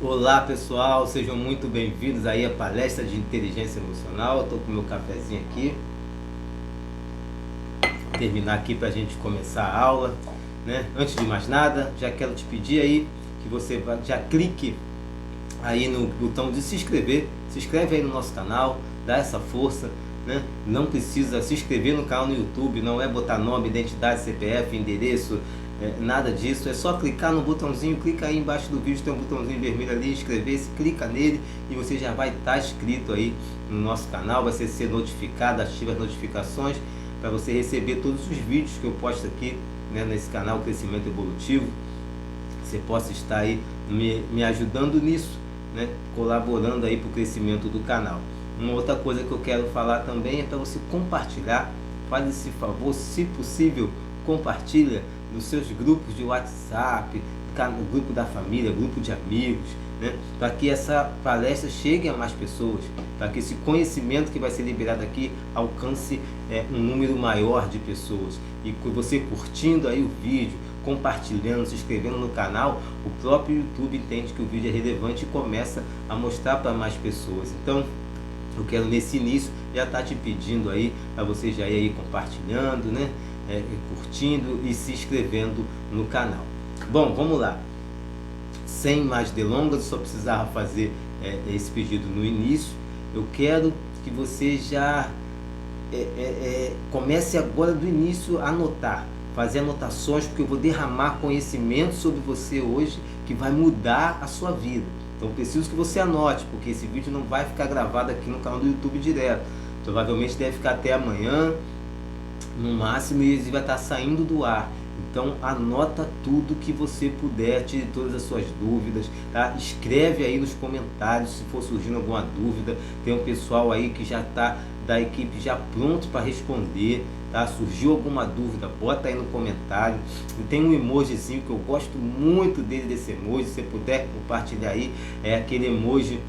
Olá pessoal, sejam muito bem-vindos aí à palestra de inteligência emocional. Estou com meu cafezinho aqui, vou terminar aqui para a gente começar a aula, né? Antes de mais nada, já quero te pedir aí que você já clique aí no botão de se inscrever, se inscreve aí no nosso canal, dá essa força, né? Não precisa se inscrever no canal no YouTube, não é botar nome, identidade, CPF, endereço, nada disso, é só clicar no botãozinho, clica aí embaixo do vídeo, tem um botãozinho vermelho ali, inscrever-se, clica nele e você já vai estar inscrito aí no nosso canal, vai ser notificado, ativa as notificações para você receber todos os vídeos que eu posto aqui, né, nesse canal Crescimento Evolutivo. Você possa estar aí me ajudando nisso, né, colaborando aí para o crescimento do canal. Uma outra coisa que eu quero falar também é para você compartilhar, faz esse favor, se possível, compartilha nos seus grupos de WhatsApp, no grupo da família, grupo de amigos, né, para que essa palestra chegue a mais pessoas, para que esse conhecimento que vai ser liberado aqui alcance um número maior de pessoas. E você curtindo aí o vídeo, compartilhando, se inscrevendo no canal, o próprio YouTube entende que o vídeo é relevante e começa a mostrar para mais pessoas. Então, eu quero nesse início já estar te pedindo aí para você já ir aí compartilhando, né, curtindo e se inscrevendo no canal. Bom, vamos lá. Sem mais delongas, só precisava fazer esse pedido no início. Eu quero que você já comece agora do início a anotar, fazer anotações, porque eu vou derramar conhecimento sobre você hoje que vai mudar a sua vida. Então preciso que você anote, porque esse vídeo não vai ficar gravado aqui no canal do YouTube direto. Provavelmente deve ficar até amanhã, no máximo, e ele vai estar saindo do ar. Então anota tudo que você puder, tire todas as suas dúvidas, tá? Escreve aí nos comentários se for surgindo alguma dúvida. Tem um pessoal aí que já está da equipe já pronto para responder, tá? Surgiu alguma dúvida, bota aí no comentário. E tem um emojizinho que eu gosto muito dele, desse emoji, se você puder compartilhar aí, é aquele emoji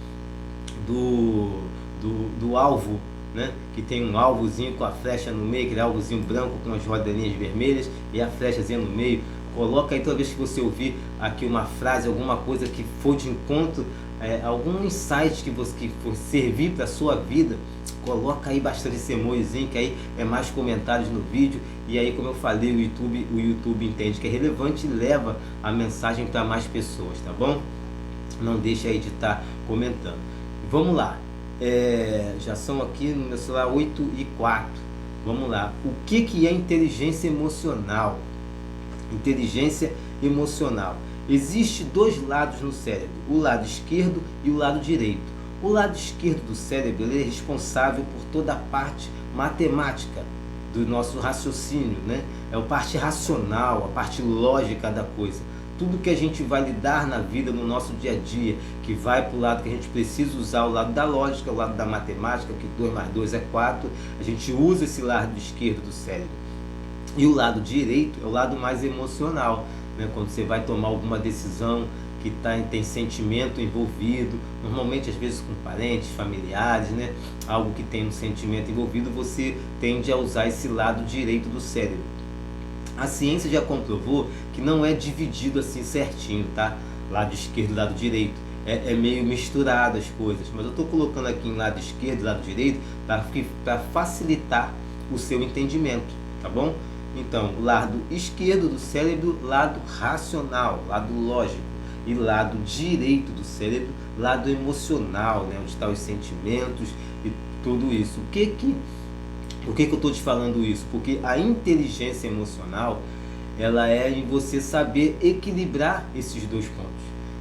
do alvo, né? Que tem um alvozinho com a flecha no meio, aquele alvozinho branco com as rodelinhas vermelhas e a flechazinha no meio. Coloca aí toda vez que você ouvir aqui uma frase, alguma coisa que for de encontro, algum insight que for servir para a sua vida, coloca aí bastante esse emojizinho, que aí é mais comentários no vídeo. E aí, como eu falei, o YouTube entende que é relevante e leva a mensagem para mais pessoas, tá bom? Não deixa aí de estar comentando. Vamos lá. Já são aqui no meu celular 8h04. Vamos lá. O que é inteligência emocional? Inteligência emocional. Existe dois lados no cérebro, o lado esquerdo e o lado direito. O lado esquerdo do cérebro, ele é responsável por toda a parte matemática do nosso raciocínio, né? É a parte racional, a parte lógica da coisa. Tudo que a gente vai lidar na vida, no nosso dia a dia, que vai para o lado que a gente precisa usar, o lado da lógica, o lado da matemática, que 2 mais 2 é 4, a gente usa esse lado esquerdo do cérebro. E o lado direito é o lado mais emocional, né? Quando você vai tomar alguma decisão que tem sentimento envolvido, normalmente às vezes com parentes, familiares, né? Algo que tem um sentimento envolvido, você tende a usar esse lado direito do cérebro. A ciência já comprovou que não é dividido assim certinho, tá? Lado esquerdo e lado direito. É meio misturado as coisas. Mas eu estou colocando aqui em lado esquerdo e lado direito para facilitar o seu entendimento, tá bom? Então, o lado esquerdo do cérebro, lado racional, lado lógico. E lado direito do cérebro, lado emocional, né? Onde estão os sentimentos e tudo isso. Por que eu estou te falando isso? Porque a inteligência emocional, ela é em você saber equilibrar esses dois pontos.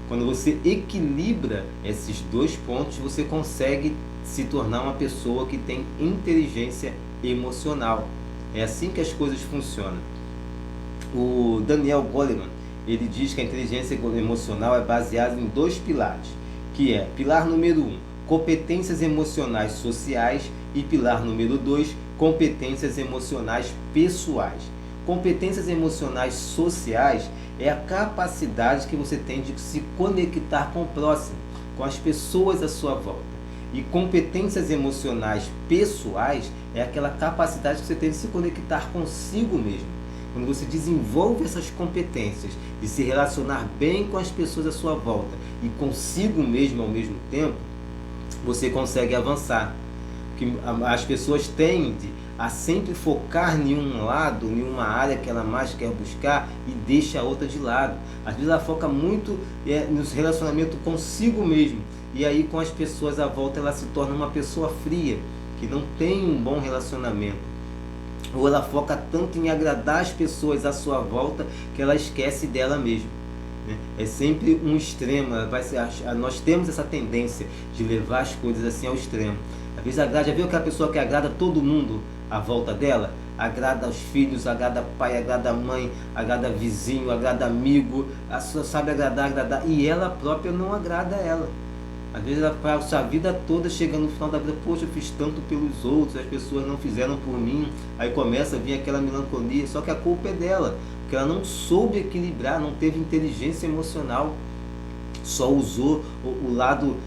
Quando você equilibra esses dois pontos, você consegue se tornar uma pessoa que tem inteligência emocional. É assim que as coisas funcionam. O Daniel Goleman, ele diz que a inteligência emocional é baseada em dois pilares, que é pilar número 1, competências emocionais sociais, e pilar número 2, competências emocionais pessoais. Competências emocionais sociais é a capacidade que você tem de se conectar com o próximo, com as pessoas à sua volta. E competências emocionais pessoais é aquela capacidade que você tem de se conectar consigo mesmo. Quando você desenvolve essas competências de se relacionar bem com as pessoas à sua volta e consigo mesmo ao mesmo tempo, você consegue avançar. Porque as pessoas tendem a sempre focar em um lado, em uma área que ela mais quer buscar e deixa a outra de lado. Às vezes ela foca muito no relacionamento consigo mesmo, e aí com as pessoas à volta ela se torna uma pessoa fria, que não tem um bom relacionamento. Ou ela foca tanto em agradar as pessoas à sua volta que ela esquece dela mesma. É sempre um extremo. Nós temos essa tendência de levar as coisas assim ao extremo. Às vezes já viu aquela pessoa que agrada todo mundo à volta dela? Agrada aos filhos, agrada pai, agrada mãe, agrada vizinho, agrada amigo, sabe agradar, e ela própria não agrada ela. Às vezes ela passa a vida toda, chega no final da vida, poxa, eu fiz tanto pelos outros, as pessoas não fizeram por mim. Aí começa a vir aquela melancolia, só que a culpa é dela, porque ela não soube equilibrar, não teve inteligência emocional, só usou o lado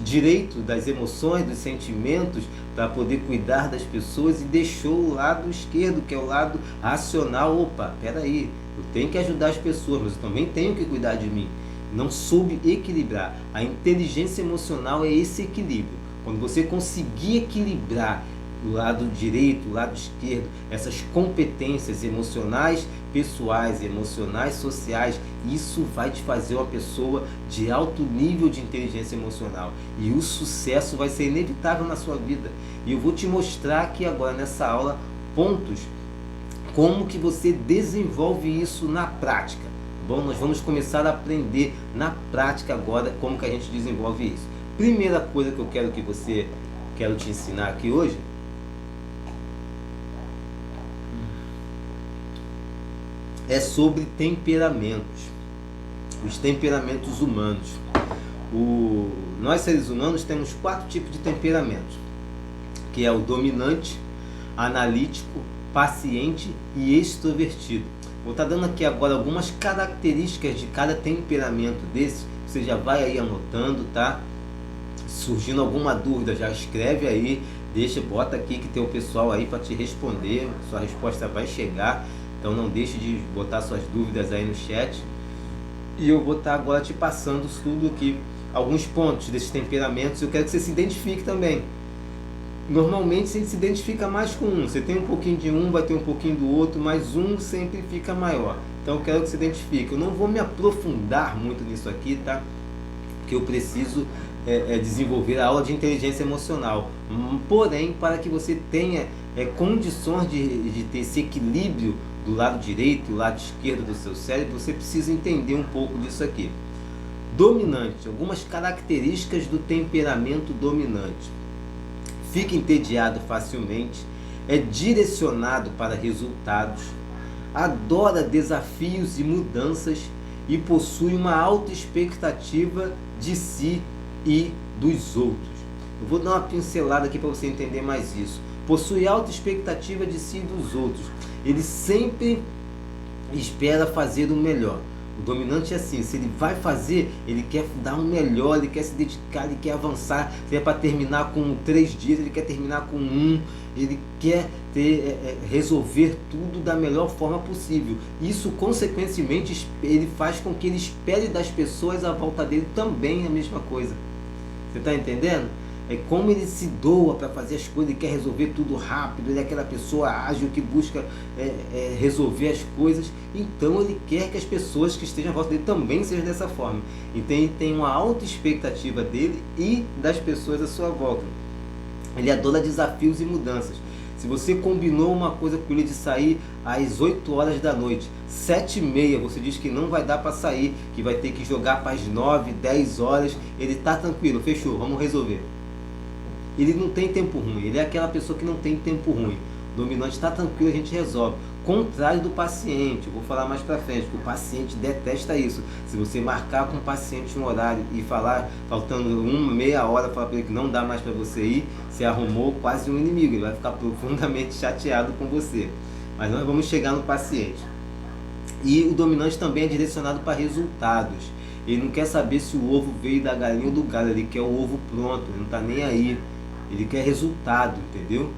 direito das emoções, dos sentimentos, para poder cuidar das pessoas, e deixou o lado esquerdo, que é o lado racional. Opa, peraí, eu tenho que ajudar as pessoas, mas eu também tenho que cuidar de mim. Não soube equilibrar. A inteligência emocional é esse equilíbrio. Quando você conseguir equilibrar o lado direito, o lado esquerdo, essas competências emocionais pessoais, emocionais sociais, isso vai te fazer uma pessoa de alto nível de inteligência emocional, e o sucesso vai ser inevitável na sua vida. E eu vou te mostrar aqui agora nessa aula pontos como que você desenvolve isso na prática. Bom, nós vamos começar a aprender na prática agora como que a gente desenvolve isso. Primeira coisa que eu quero te ensinar aqui hoje é sobre temperamentos, os temperamentos humanos. Nós seres humanos temos 4 tipos de temperamentos, que é o dominante, analítico, paciente e extrovertido. Vou estar dando aqui agora algumas características de cada temperamento desse. Você já vai aí anotando, tá? Surgindo alguma dúvida, já escreve aí, bota aqui que tem o pessoal aí para te responder. Sua resposta vai chegar, então não deixe de botar suas dúvidas aí no chat. E eu vou estar agora te passando tudo aqui, alguns pontos desses temperamentos. Eu quero que você se identifique também. Normalmente a gente se identifica mais com um. Você tem um pouquinho de um, vai ter um pouquinho do outro, mas um sempre fica maior. Então eu quero que você identifique. Eu não vou me aprofundar muito nisso aqui, tá? Porque eu preciso desenvolver a aula de inteligência emocional. Porém, para que você tenha condições de ter esse equilíbrio do lado direito e do lado esquerdo do seu cérebro, você precisa entender um pouco disso aqui. Dominante. Algumas características do temperamento dominante. Fica entediado facilmente, é direcionado para resultados, adora desafios e mudanças e possui uma alta expectativa de si e dos outros. Eu vou dar uma pincelada aqui para você entender mais isso. Possui alta expectativa de si e dos outros. Ele sempre espera fazer o melhor. O dominante é assim, se ele vai fazer, ele quer dar um melhor, ele quer se dedicar, ele quer avançar. Se é para terminar com 3 dias, ele quer terminar com 1, ele quer resolver tudo da melhor forma possível. Isso, consequentemente, ele faz com que ele espere das pessoas à volta dele também a mesma coisa. Você está entendendo? É como ele se doa para fazer as coisas, ele quer resolver tudo rápido, ele é aquela pessoa ágil que busca resolver as coisas. Então ele quer que as pessoas que estejam à volta dele também sejam dessa forma. Então ele tem uma alta expectativa dele e das pessoas à sua volta. Ele adora desafios e mudanças. Se você combinou uma coisa com ele de sair às 8 horas da noite, 7h30, você diz que não vai dar para sair, que vai ter que jogar para as 9, 10 horas, ele está tranquilo, fechou, vamos resolver. Ele não tem tempo ruim, ele é aquela pessoa que não tem tempo ruim. O dominante está tranquilo, a gente resolve. Contrário do paciente, eu vou falar mais para frente, porque o paciente detesta isso. Se você marcar com o paciente um horário e falar, faltando meia hora, falar para ele que não dá mais para você ir, você arrumou quase um inimigo, ele vai ficar profundamente chateado com você. Mas nós vamos chegar no paciente. E o dominante também é direcionado para resultados. Ele não quer saber se o ovo veio da galinha ou do galo, ele quer o ovo pronto, ele não está nem aí. Ele quer resultado, entendeu?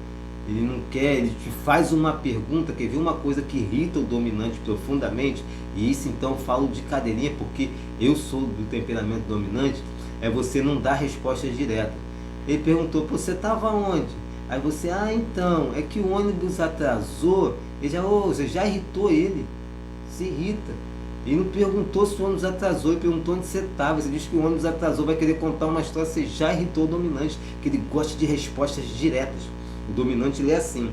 ele não quer, ele te faz uma pergunta, quer ver uma coisa que irrita o dominante profundamente, e isso então eu falo de cadeirinha, porque eu sou do temperamento dominante, é você não dar respostas diretas. Ele perguntou, pô, você estava onde? Aí você, então, é que o ônibus atrasou, você já irritou ele, se irrita. Ele não perguntou se o ônibus atrasou, ele perguntou onde você estava. Você diz que o ônibus atrasou, vai querer contar uma história, você já irritou o dominante, que ele gosta de respostas diretas. O dominante ele é assim.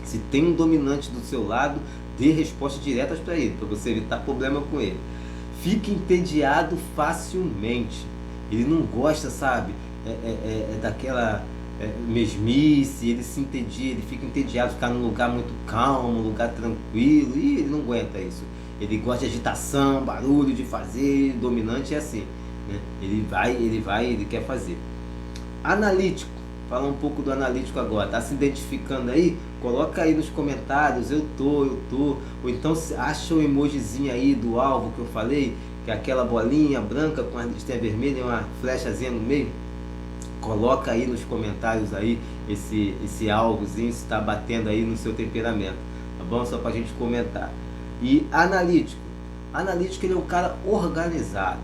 Se tem um dominante do seu lado, dê respostas diretas para ele, para você evitar problema com ele. Fique entediado facilmente. Ele não gosta, sabe, daquela mesmice, ele se entedia, ele fica entediado, ficar num lugar muito calmo, num lugar tranquilo, e ele não aguenta isso. Ele gosta de agitação, barulho, de fazer, dominante é assim, né? Ele quer fazer. Analítico, fala um pouco do analítico agora, tá se identificando aí? Coloca aí nos comentários, eu tô, ou então acha o emojizinho aí do alvo que eu falei, que é aquela bolinha branca com a listinha vermelha e uma flechazinha no meio. Coloca aí nos comentários aí esse alvozinho, se está batendo aí no seu temperamento, tá bom? Só pra gente comentar. E analítico, ele é um cara organizado,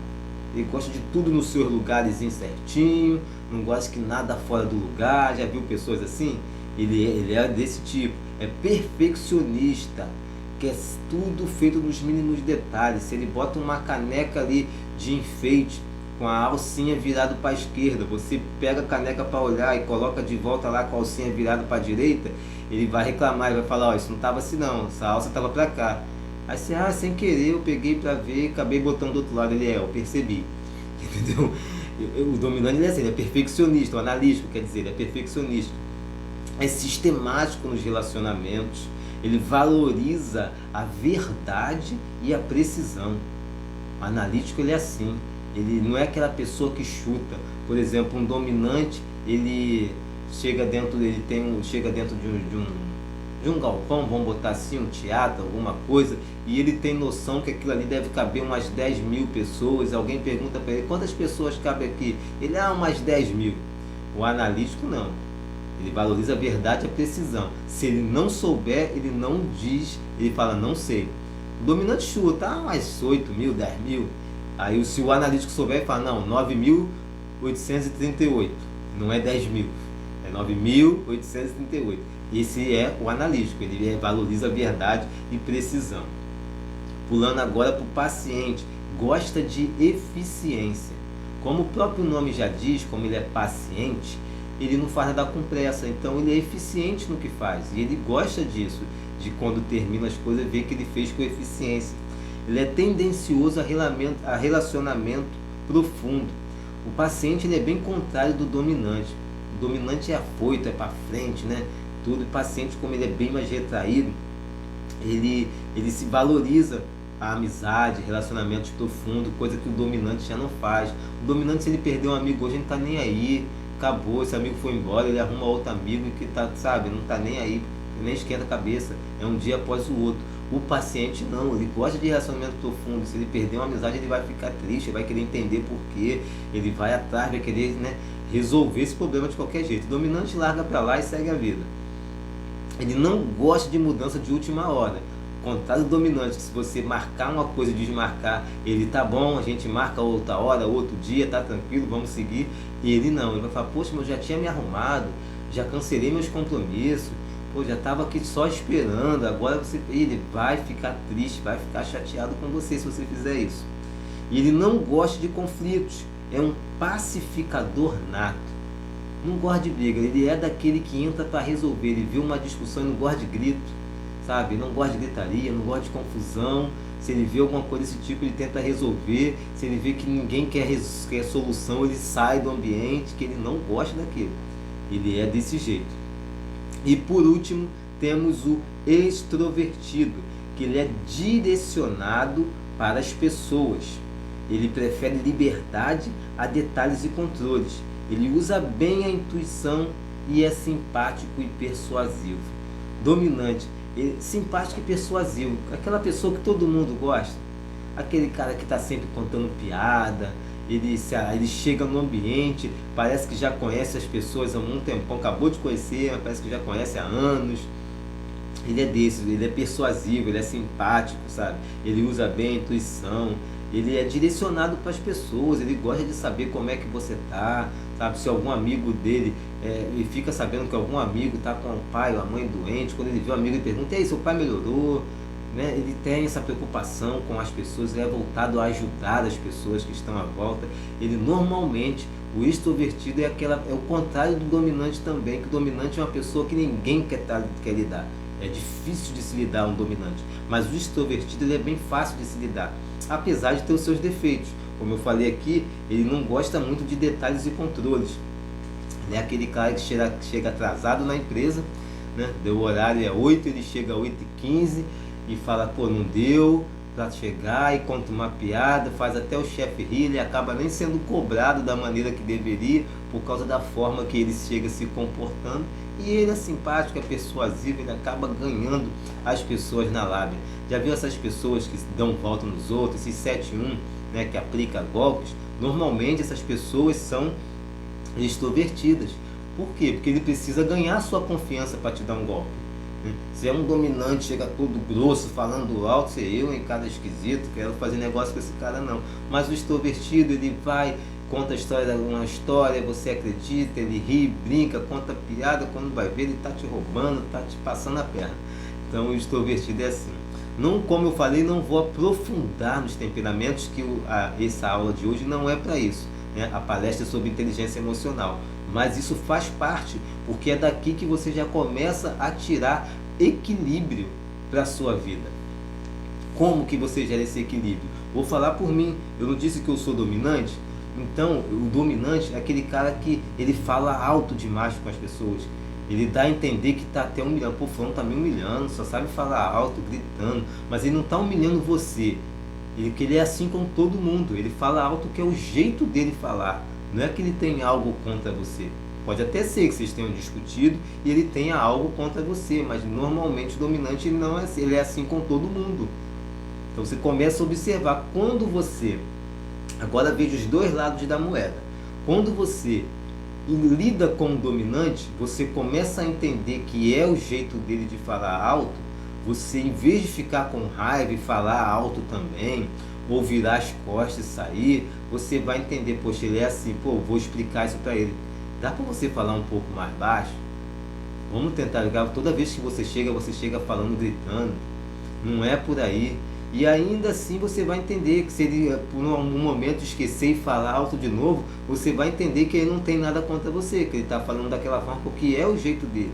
ele gosta de tudo nos seus lugares certinho, não gosta que nada fora do lugar. Já viu pessoas assim? Ele é desse tipo, é perfeccionista, quer tudo feito nos mínimos detalhes. Se ele bota uma caneca ali de enfeite com a alcinha virada para a esquerda, você pega a caneca para olhar e coloca de volta lá com a alcinha virada para a direita, ele vai reclamar, ele vai falar, isso não estava assim não, essa alça estava para cá. Aí você, sem querer eu peguei para ver, acabei botando do outro lado. Eu percebi, entendeu? O dominante ele é assim, ele é perfeccionista, o analítico quer dizer, ele é perfeccionista, é sistemático nos relacionamentos, ele valoriza a verdade e a precisão. O analítico ele é assim, ele não é aquela pessoa que chuta. Por exemplo, um dominante, ele chega dentro de um galpão, vamos botar assim, um teatro, alguma coisa, e ele tem noção que aquilo ali deve caber umas 10 mil pessoas. Alguém pergunta para ele, quantas pessoas cabem aqui? Ele, umas 10 mil. O analítico não, ele valoriza a verdade e a precisão. Se ele não souber, ele não diz, ele fala, não sei. O dominante chuta, umas 8 mil, 10 mil. Aí se o analítico souber, ele fala, não, 9.838, não é 10 mil, é 9.838. Esse é o analítico, ele valoriza a verdade e precisão. Pulando agora para o paciente, gosta de eficiência. Como o próprio nome já diz, como ele é paciente, ele não faz nada com pressa, então ele é eficiente no que faz. E ele gosta disso, de quando termina as coisas, ver que ele fez com eficiência. Ele é tendencioso a relacionamento profundo. O paciente ele é bem contrário do dominante. O dominante é afoito, é para frente, né? Tudo. O paciente, como ele é bem mais retraído, ele se valoriza a amizade, relacionamentos profundos, coisa que o dominante já não faz. O dominante, se ele perdeu um amigo hoje, ele não está nem aí, acabou, esse amigo foi embora, ele arruma outro amigo que tá, sabe, não está nem aí, nem esquenta a cabeça, é um dia após o outro. O paciente não, ele gosta de relacionamento profundo. Se ele perder uma amizade, ele vai ficar triste, ele vai querer entender por quê, ele vai atrás, vai querer, né, resolver esse problema de qualquer jeito. O dominante larga para lá e segue a vida. Ele não gosta de mudança de última hora. Contrário do dominante, que se você marcar uma coisa e desmarcar, ele tá bom, a gente marca outra hora, outro dia, tá tranquilo, vamos seguir. E ele não, ele vai falar, poxa, mas eu já tinha me arrumado, já cancelei meus compromissos, pô, já estava aqui só esperando, agora ele vai ficar triste, vai ficar chateado com você se você fizer isso. E ele não gosta de conflitos, é um pacificador nato, não gosta de briga, ele é daquele que entra para resolver. Ele vê uma discussão e não gosta de grito, sabe, não gosta de gritaria, não gosta de confusão. Se ele vê alguma coisa desse tipo, ele tenta resolver. Se ele vê que ninguém quer solução, ele sai do ambiente, que ele não gosta daquilo. Ele é desse jeito. E por último, temos o extrovertido, que ele é direcionado para as pessoas. Ele prefere liberdade a detalhes e controles. Ele usa bem a intuição e é simpático e persuasivo. Dominante, simpático e persuasivo, aquela pessoa que todo mundo gosta. Aquele cara que está sempre contando piada, ele chega no ambiente, parece que já conhece as pessoas há um tempão, acabou de conhecer, parece que já conhece há anos. Ele é desse, ele é persuasivo, ele é simpático, sabe? Ele usa bem a intuição, ele é direcionado para as pessoas, ele gosta de saber como é que você tá, sabe? Se algum amigo dele, ele fica sabendo que algum amigo tá com o pai ou a mãe doente, quando ele vê o amigo ele pergunta: e aí, seu pai melhorou? Né? Ele tem essa preocupação com as pessoas, ele é voltado a ajudar as pessoas que estão à volta. Ele normalmente, o extrovertido é o contrário do dominante também, que o dominante é uma pessoa que ninguém quer lidar. É difícil de se lidar um dominante, mas o extrovertido ele é bem fácil de se lidar, apesar de ter os seus defeitos. Como eu falei aqui, ele não gosta muito de detalhes e controles. Ele é aquele cara que chega atrasado na empresa, né? Deu o horário é 8, ele chega a 8h15 e fala: pô, não deu para chegar, e conta uma piada, faz até o chefe rir, ele acaba nem sendo cobrado da maneira que deveria, por causa da forma que ele chega se comportando. E ele é simpático, é persuasivo, ele acaba ganhando as pessoas na lábia. Já viu essas pessoas que dão volta nos outros, esses 7-1, né, que aplica golpes? Normalmente essas pessoas são extrovertidas. Por quê? Porque ele precisa ganhar sua confiança para te dar um golpe. Se é um dominante, chega todo grosso, falando alto, se eu em cada esquisito, quero fazer negócio com esse cara não. Mas o extrovertido, ele vai, conta a história, uma história, você acredita, ele ri, brinca, conta piada, quando vai ver ele está te roubando, está te passando a perna. Então o extrovertido é assim. Não, como eu falei, não vou aprofundar nos temperamentos, que essa aula de hoje não é para isso, né? A palestra é sobre inteligência emocional. Mas isso faz parte, porque é daqui que você já começa a tirar equilíbrio para a sua vida. Como que você gera esse equilíbrio? Vou falar por mim. Eu não disse que eu sou dominante? Então, o dominante é aquele cara que ele fala alto demais com as pessoas. Ele dá a entender que está até humilhando. Pô, o fulano está me humilhando, só sabe falar alto, gritando. Mas ele não está humilhando você. Ele é assim com todo mundo. Ele fala alto, que é o jeito dele falar. Não é que ele tem algo contra você. Pode até ser que vocês tenham discutido e ele tenha algo contra você, mas normalmente o dominante ele não é assim, ele é assim com todo mundo. Então você começa a observar quando você, agora veja os dois lados da moeda. Quando você lida com o dominante, você começa a entender que é o jeito dele de falar alto. Você, em vez de ficar com raiva e falar alto também, ou virar as costas e sair, você vai entender: poxa, ele é assim, pô, vou explicar isso para ele. Dá para você falar um pouco mais baixo? Vamos tentar ligar. Toda vez que você chega falando, gritando. Não é por aí. E ainda assim você vai entender que se ele por um momento esquecer e falar alto de novo, você vai entender que ele não tem nada contra você, que ele está falando daquela forma porque é o jeito dele.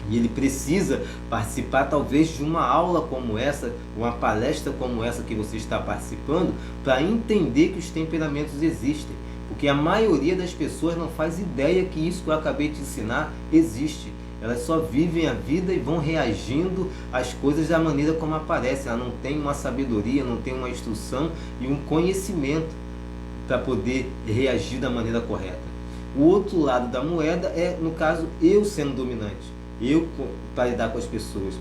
E ele precisa participar talvez de uma aula como essa, uma palestra como essa que você está participando, para entender que os temperamentos existem. Porque a maioria das pessoas não faz ideia que isso que eu acabei de ensinar existe. Elas só vivem a vida e vão reagindo às coisas da maneira como aparecem. Ela não tem uma sabedoria, não tem uma instrução e um conhecimento para poder reagir da maneira correta. O outro lado da moeda é, no caso, eu sendo dominante. Eu, para lidar com as pessoas,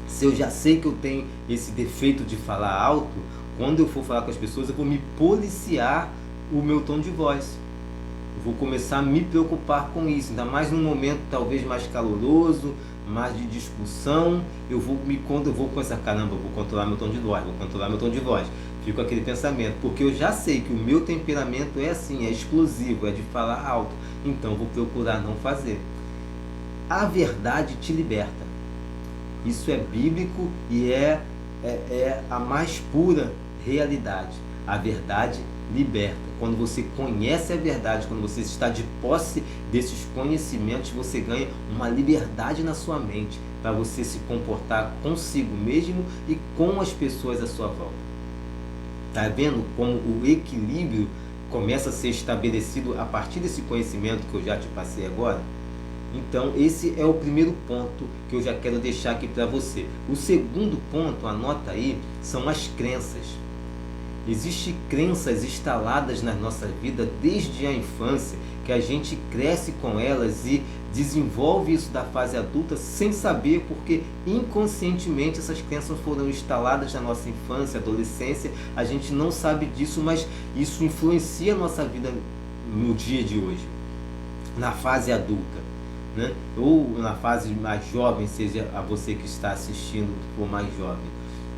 se eu já sei que eu tenho esse defeito de falar alto, quando eu for falar com as pessoas, eu vou me policiar o meu tom de voz. Eu vou começar a me preocupar com isso, ainda mais num momento talvez mais caloroso, mais de discussão. Eu vou começar, caramba, eu vou controlar meu tom de voz, Fico com aquele pensamento, porque eu já sei que o meu temperamento é assim, é explosivo, é de falar alto, então vou procurar não fazer. A verdade te liberta. Isso é bíblico e é a mais pura realidade. A verdade liberta. Quando você conhece a verdade, quando você está de posse desses conhecimentos, você ganha uma liberdade na sua mente para você se comportar consigo mesmo e com as pessoas à sua volta. Está vendo como o equilíbrio começa a ser estabelecido a partir desse conhecimento que eu já te passei agora? Então esse é o primeiro ponto que eu já quero deixar aqui para você. O segundo ponto, anota aí, são as crenças. Existem crenças instaladas na nossa vida desde a infância, que a gente cresce com elas e desenvolve isso da fase adulta sem saber, porque inconscientemente essas crenças foram instaladas na nossa infância, adolescência, a gente não sabe disso, mas isso influencia a nossa vida no dia de hoje, na fase adulta, né? Ou na fase mais jovem, seja a você que está assistindo for mais jovem.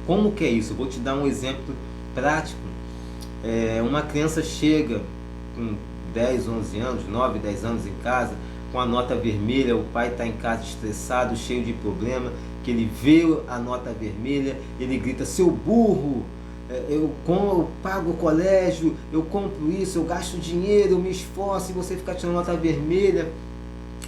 Como que é isso? Eu vou te dar um exemplo prático. Uma criança chega com 10, 11 anos, 9, 10 anos em casa, com a nota vermelha, o pai está em casa estressado, cheio de problema, que ele vê a nota vermelha, ele grita: seu burro, eu pago o colégio, eu compro isso, eu gasto dinheiro, eu me esforço, e você fica tirando nota vermelha.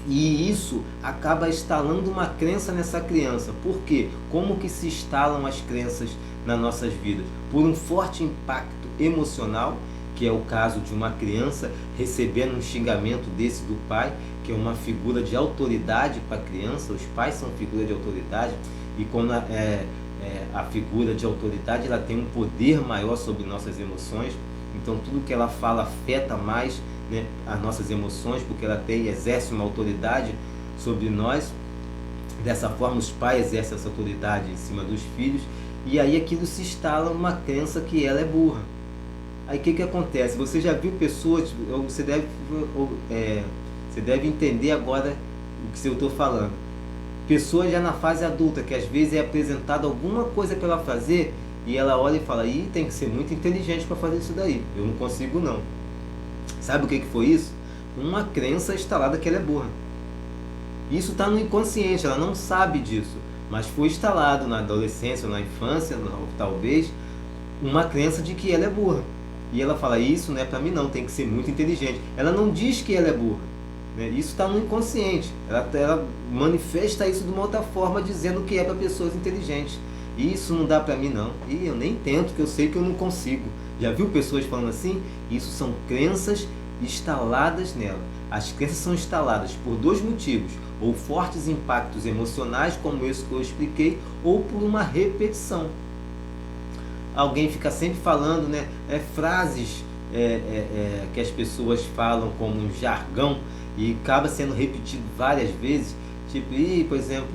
E isso acaba instalando uma crença nessa criança. Por quê? Como que se instalam as crenças nas nossas vidas? Por um forte impacto emocional, que é o caso de uma criança recebendo um xingamento desse do pai, que é uma figura de autoridade para a criança. Os pais são figura de autoridade, e quando a figura de autoridade, ela tem um poder maior sobre nossas emoções. Então tudo que ela fala afeta mais, né, as nossas emoções, porque ela exerce uma autoridade sobre nós. Dessa forma os pais exercem essa autoridade em cima dos filhos, e aí aquilo se instala uma crença que ela é burra. Aí o que acontece? Você já viu pessoas, você deve entender agora o que eu estou falando. Pessoas já na fase adulta, que às vezes é apresentada alguma coisa para ela fazer, e ela olha e fala: ih, tem que ser muito inteligente para fazer isso daí, eu não consigo não. Sabe o que foi isso? Uma crença instalada que ela é burra. Isso está no inconsciente, ela não sabe disso, mas foi instalado na adolescência, na infância, talvez, uma crença de que ela é burra. E ela fala: isso não é para mim não, tem que ser muito inteligente. Ela não diz que ela é burra, né? Isso está no inconsciente. Ela manifesta isso de uma outra forma, dizendo que é para pessoas inteligentes. Isso não dá para mim não, e eu nem tento, que eu sei que eu não consigo. Já viu pessoas falando assim? Isso são crenças instaladas nela. As crenças são instaladas por dois motivos: ou fortes impactos emocionais, como esse que eu expliquei, ou por uma repetição. Alguém fica sempre falando, né, frases que as pessoas falam como um jargão, e acaba sendo repetido várias vezes, tipo, por exemplo,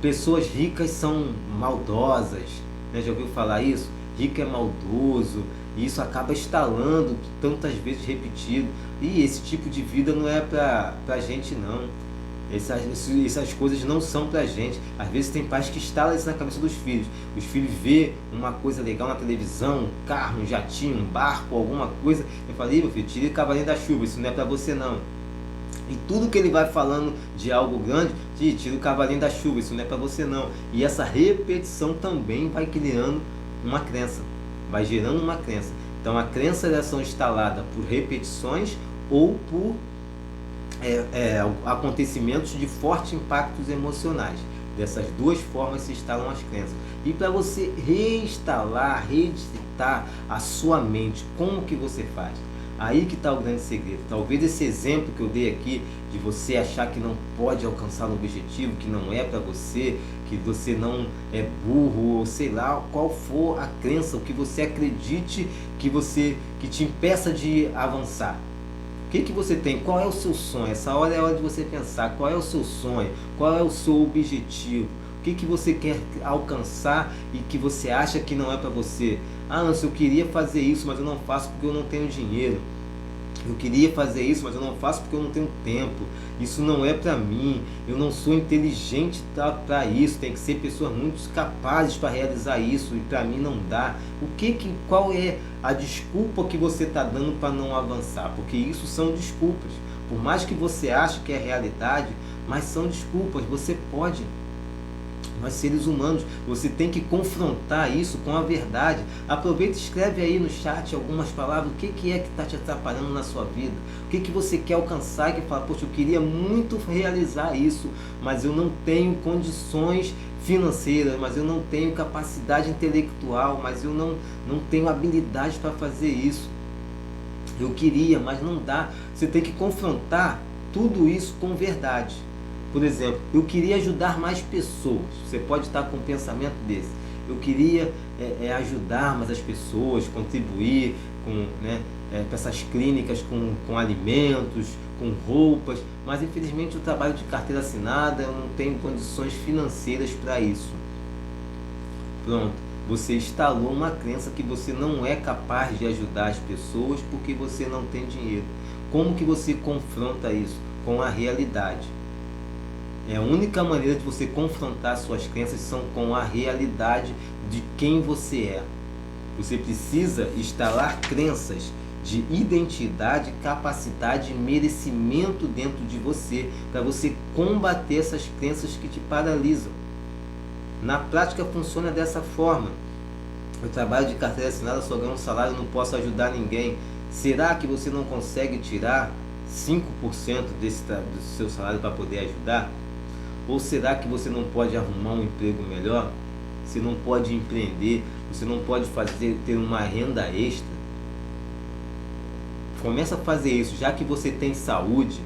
pessoas ricas são maldosas, né? Já ouviu falar isso? Rico é maldoso, e isso acaba instalando tantas vezes repetido. E esse tipo de vida não é pra gente não. Essas coisas não são pra gente. Às vezes tem pais que instalam isso na cabeça dos filhos. Os filhos vê uma coisa legal na televisão, um carro, um jatinho, um barco, alguma coisa, eu falei: meu filho, tira o cavalinho da chuva, isso não é pra você não. E tudo que ele vai falando de algo grande: tira o cavalinho da chuva, isso não é para você não. E essa repetição também vai criando uma crença, vai gerando uma crença. Então a crença é ação instalada por repetições ou por acontecimentos de fortes impactos emocionais. Dessas duas formas se instalam as crenças. E para você reinstalar, reeditar a sua mente, como que você faz? Aí que está o grande segredo. Talvez esse exemplo que eu dei aqui, de você achar que não pode alcançar um objetivo, que não é para você, que você não é burro, ou sei lá, qual for a crença, o que você acredite que te impeça de avançar. O que você tem? Qual é o seu sonho? Essa hora é a hora de você pensar. Qual é o seu sonho? Qual é o seu objetivo? O que você quer alcançar e que você acha que não é para você? Ah, Anderson, eu queria fazer isso, mas eu não faço porque eu não tenho dinheiro. Eu queria fazer isso, mas eu não faço porque eu não tenho tempo. Isso não é para mim. Eu não sou inteligente para isso. Tem que ser pessoas muito capazes para realizar isso, e para mim não dá. Qual é a desculpa que você está dando para não avançar? Porque isso são desculpas. Por mais que você ache que é realidade, mas são desculpas. Você pode. Nós seres humanos, você tem que confrontar isso com a verdade. Aproveita e escreve aí no chat algumas palavras. O que é que está te atrapalhando na sua vida? O que você quer alcançar e que fala: poxa, eu queria muito realizar isso, mas eu não tenho condições financeiras, mas eu não tenho capacidade intelectual, mas eu não tenho habilidade para fazer isso. Eu queria, mas não dá. Você tem que confrontar tudo isso com verdade. Por exemplo, eu queria ajudar mais pessoas. Você pode estar com um pensamento desse: eu queria ajudar mais as pessoas, contribuir com, para essas clínicas com alimentos, com roupas, mas infelizmente o trabalho de carteira assinada eu não tenho condições financeiras para isso. Pronto, você instalou uma crença que você não é capaz de ajudar as pessoas porque você não tem dinheiro. Como que você confronta isso? Com a realidade. A única maneira de você confrontar suas crenças são com a realidade de quem você é. Você precisa instalar crenças de identidade, capacidade e merecimento dentro de você, para você combater essas crenças que te paralisam. Na prática funciona dessa forma. Eu trabalho de carteira assinada, só ganho um salário, não posso ajudar ninguém. Será que você não consegue tirar 5% do seu salário para poder ajudar? Ou será que você não pode arrumar um emprego melhor? Você não pode empreender? Você não pode ter uma renda extra? Começa a fazer isso, já que você tem saúde,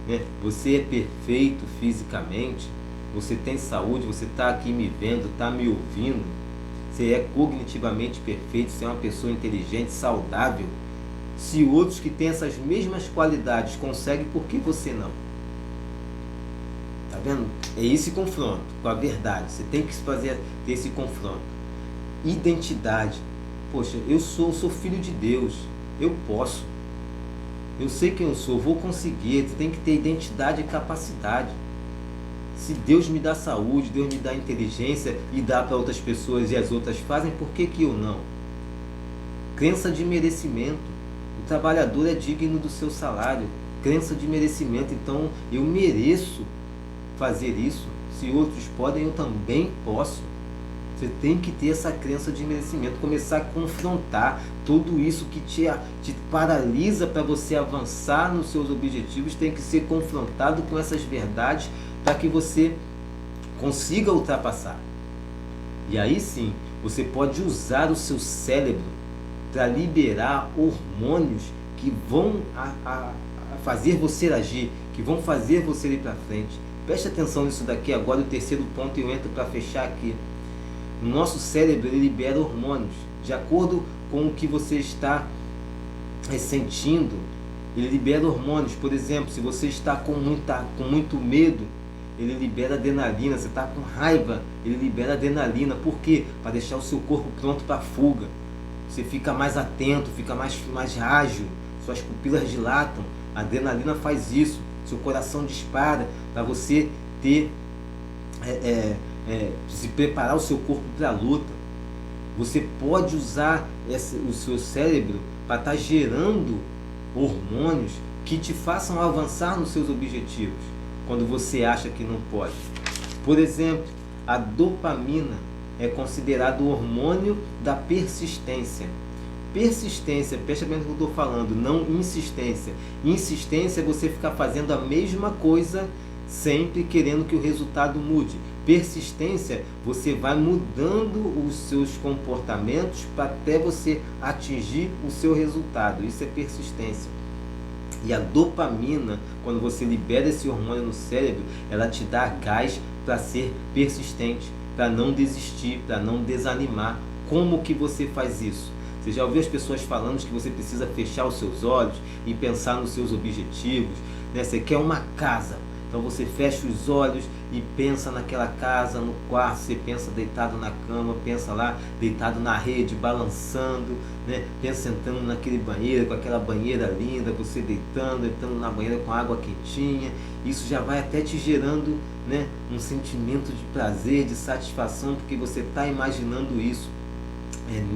né? Você é perfeito fisicamente, você tem saúde, você está aqui me vendo, está me ouvindo, você é cognitivamente perfeito, você é uma pessoa inteligente, saudável. Se outros que têm essas mesmas qualidades conseguem, por que você não? Tá vendo? É esse confronto com a verdade. Você tem que ter esse confronto. Identidade. Poxa, eu sou filho de Deus. Eu posso. Eu sei quem eu sou, vou conseguir. Você tem que ter identidade e capacidade. Se Deus me dá saúde, Deus me dá inteligência e dá para outras pessoas e as outras fazem, por que eu não? Crença de merecimento. O trabalhador é digno do seu salário. Crença de merecimento. Então eu mereço fazer isso. Se outros podem, eu também posso. Você tem que ter essa crença de merecimento, começar a confrontar tudo isso que te paralisa para você avançar nos seus objetivos. Tem que ser confrontado com essas verdades para que você consiga ultrapassar. E aí sim, você pode usar o seu cérebro para liberar hormônios que vão fazer você agir, que vão fazer você ir para frente. Preste atenção nisso daqui agora, o terceiro ponto, e eu entro para fechar aqui. O nosso cérebro, ele libera hormônios de acordo com o que você está sentindo. Ele libera hormônios. Por exemplo, se você está com muito medo, ele libera adrenalina. Você está com raiva, ele libera adrenalina. Por quê? Para deixar o seu corpo pronto para a fuga. Você fica mais atento, fica mais ágil, suas pupilas dilatam. A adrenalina faz isso. Seu coração dispara para você ter se preparar o seu corpo para a luta. Você pode usar o seu cérebro para estar gerando hormônios que te façam avançar nos seus objetivos quando você acha que não pode. Por exemplo, a dopamina é considerado o hormônio da persistência. Persistência, presta bem no que eu estou falando, não insistência. Insistência é você ficar fazendo a mesma coisa sempre querendo que o resultado mude. Persistência, você vai mudando os seus comportamentos para até você atingir o seu resultado. Isso é persistência. E a dopamina, quando você libera esse hormônio no cérebro, ela te dá gás para ser persistente, para não desistir, para não desanimar. Como que você faz isso? Você já ouviu as pessoas falando que você precisa fechar os seus olhos e pensar nos seus objetivos, né? Você quer uma casa, então você fecha os olhos e pensa naquela casa, no quarto. Você pensa deitado na cama, pensa lá deitado na rede, balançando, né? Pensa entrando naquele banheiro, com aquela banheira linda, você entrando na banheira com água quentinha. Isso já vai até te gerando, né, um sentimento de prazer, de satisfação, porque você está imaginando isso.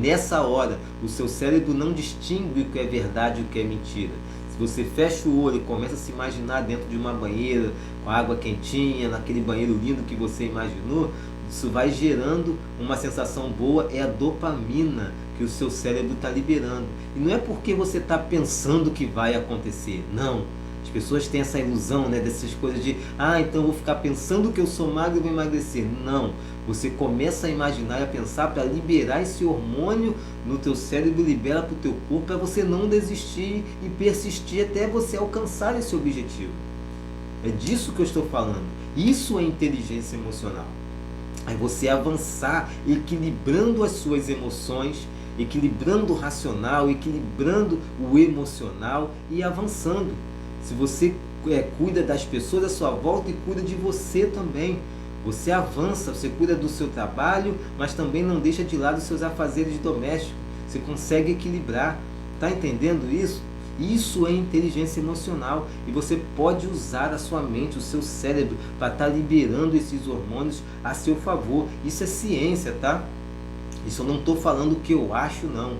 Nessa hora, o seu cérebro não distingue o que é verdade e o que é mentira. Se você fecha o olho e começa a se imaginar dentro de uma banheira, com água quentinha, naquele banheiro lindo que você imaginou, isso vai gerando uma sensação boa, é a dopamina que o seu cérebro está liberando. E não é porque você está pensando que vai acontecer, não. As pessoas têm essa ilusão, né, dessas coisas de então eu vou ficar pensando que eu sou magro e vou emagrecer. Não, você começa a imaginar e a pensar para liberar esse hormônio no teu cérebro, libera para o teu corpo, para você não desistir e persistir até você alcançar esse objetivo. É disso que eu estou falando. Isso é inteligência emocional. É você avançar equilibrando as suas emoções, equilibrando o racional, equilibrando o emocional e avançando. Se você cuida das pessoas à sua volta e cuida de você também, você avança, você cuida do seu trabalho, mas também não deixa de lado os seus afazeres domésticos. Você consegue equilibrar. Está entendendo isso? Isso é inteligência emocional e você pode usar a sua mente, o seu cérebro, para estar liberando esses hormônios a seu favor. Isso é ciência, tá? Isso eu não estou falando o que eu acho, não.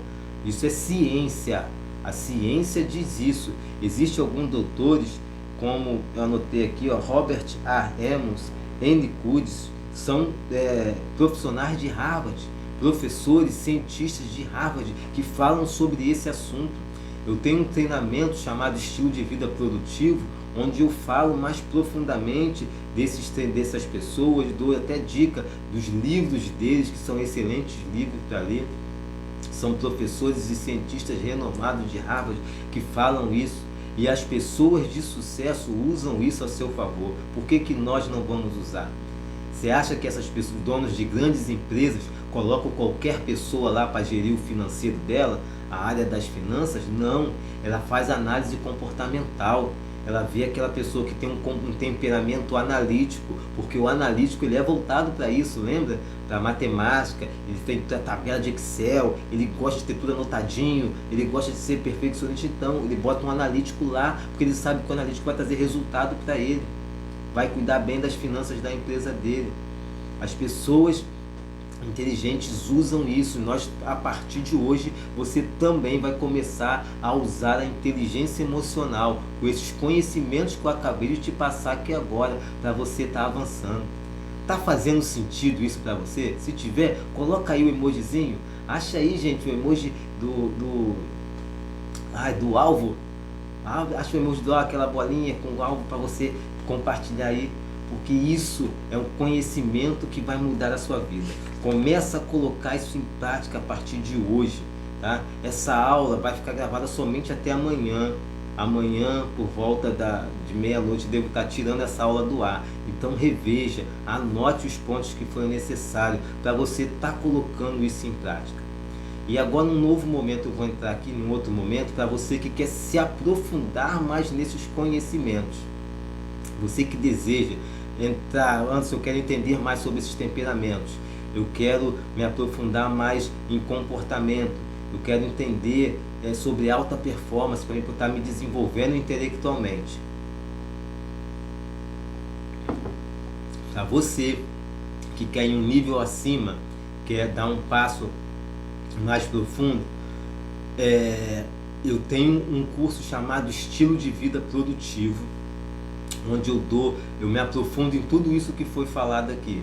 Isso é ciência. A ciência diz isso. Existem alguns doutores, como eu anotei aqui, ó, Robert A. Emmons, N. Kudes, são profissionais de Harvard, professores, cientistas de Harvard, que falam sobre esse assunto. Eu tenho um treinamento chamado Estilo de Vida Produtivo, onde eu falo mais profundamente dessas pessoas, dou até dica dos livros deles, que são excelentes livros para ler. São professores e cientistas renomados de Harvard que falam isso. E as pessoas de sucesso usam isso a seu favor. Por que nós não vamos usar? Você acha que essas pessoas, donos de grandes empresas, colocam qualquer pessoa lá para gerir o financeiro dela, a área das finanças? Não, ela faz análise comportamental. Ela vê aquela pessoa que tem um temperamento analítico, porque o analítico ele é voltado para isso, lembra? Para matemática, ele tem tabela de Excel, ele gosta de ter tudo anotadinho, ele gosta de ser perfeccionista, então ele bota um analítico lá, porque ele sabe que o analítico vai trazer resultado para ele, vai cuidar bem das finanças da empresa dele. As pessoas inteligentes usam isso. Nós, a partir de hoje, você também vai começar a usar a inteligência emocional com esses conhecimentos que eu acabei de te passar aqui agora, para você estar avançando. Tá fazendo sentido isso para você? Se tiver, coloca aí o emojizinho. Acha aí, gente, o emoji do alvo. Acha o emoji do alvo, aquela bolinha com o alvo, para você compartilhar aí. Porque isso é um conhecimento que vai mudar a sua vida. Começa a colocar isso em prática a partir de hoje, tá? Essa aula vai ficar gravada somente até amanhã. Amanhã, por volta de meia-noite, devo estar tirando essa aula do ar. Então reveja, anote os pontos que forem necessários para você estar colocando isso em prática. E agora, num novo momento, eu vou entrar aqui em outro momento para você que quer se aprofundar mais nesses conhecimentos. Você que deseja entrar, antes eu quero entender mais sobre esses temperamentos, eu quero me aprofundar mais em comportamento, eu quero entender sobre alta performance para eu estar me desenvolvendo intelectualmente. Para você que quer ir um nível acima, quer dar um passo mais profundo, eu tenho um curso chamado Estilo de Vida Produtivo, onde eu me aprofundo em tudo isso que foi falado aqui.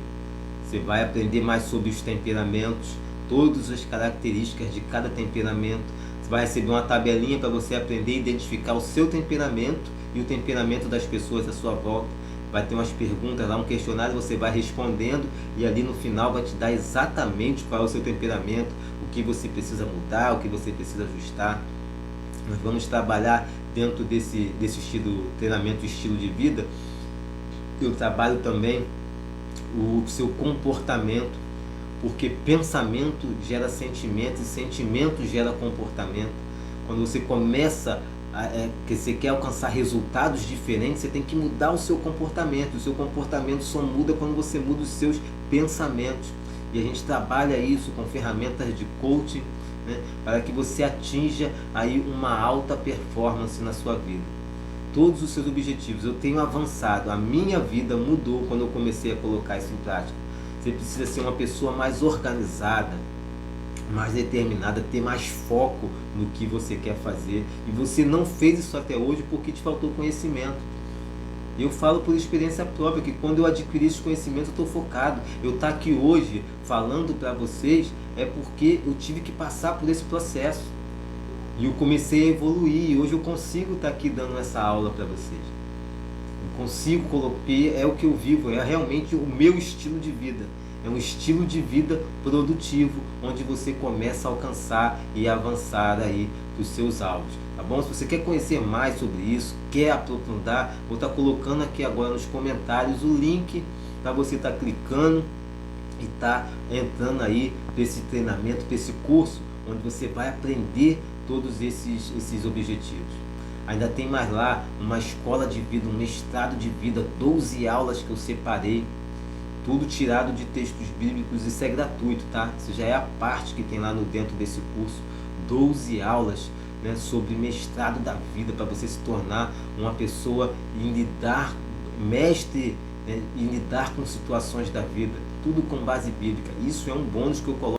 Você vai aprender mais sobre os temperamentos, todas as características de cada temperamento. Você vai receber uma tabelinha para você aprender a identificar o seu temperamento e o temperamento das pessoas à sua volta. Vai ter umas perguntas lá, um questionário, você vai respondendo e ali no final vai te dar exatamente qual é o seu temperamento, o que você precisa mudar, o que você precisa ajustar. Nós vamos trabalhar dentro desse treinamento estilo de vida. Eu trabalho também o seu comportamento, porque pensamento gera sentimento e sentimento gera comportamento. Quando você começa que você quer alcançar resultados diferentes, você tem que mudar o seu comportamento. O seu comportamento só muda quando você muda os seus pensamentos. E a gente trabalha isso com ferramentas de coaching, né, para que você atinja aí uma alta performance na sua vida. Todos os seus objetivos. Eu tenho avançado, a minha vida mudou quando eu comecei a colocar isso em prática. Você precisa ser uma pessoa mais organizada, mais determinada, ter mais foco no que você quer fazer. E você não fez isso até hoje porque te faltou conhecimento. Eu falo por experiência própria que quando eu adquiri esse conhecimento eu estou focado. Eu estou aqui hoje falando para vocês é porque eu tive que passar por esse processo. E eu comecei a evoluir e hoje eu consigo estar aqui dando essa aula para vocês. Eu consigo colocar, é o que eu vivo, é realmente o meu estilo de vida. É um estilo de vida produtivo, onde você começa a alcançar e avançar aí para os seus alvos, tá bom? Se você quer conhecer mais sobre isso, quer aprofundar, vou estar colocando aqui agora nos comentários o link para você estar clicando e estar entrando aí para esse treinamento, para esse curso, onde você vai aprender todos esses objetivos. Ainda tem mais lá uma escola de vida, um mestrado de vida, 12 aulas que eu separei, tudo tirado de textos bíblicos. Isso é gratuito, tá? Isso já é a parte que tem lá no dentro desse curso, 12 aulas, né, sobre mestrado da vida, para você se tornar uma pessoa em lidar, mestre, né, em lidar com situações da vida, tudo com base bíblica. Isso é um bônus que eu coloco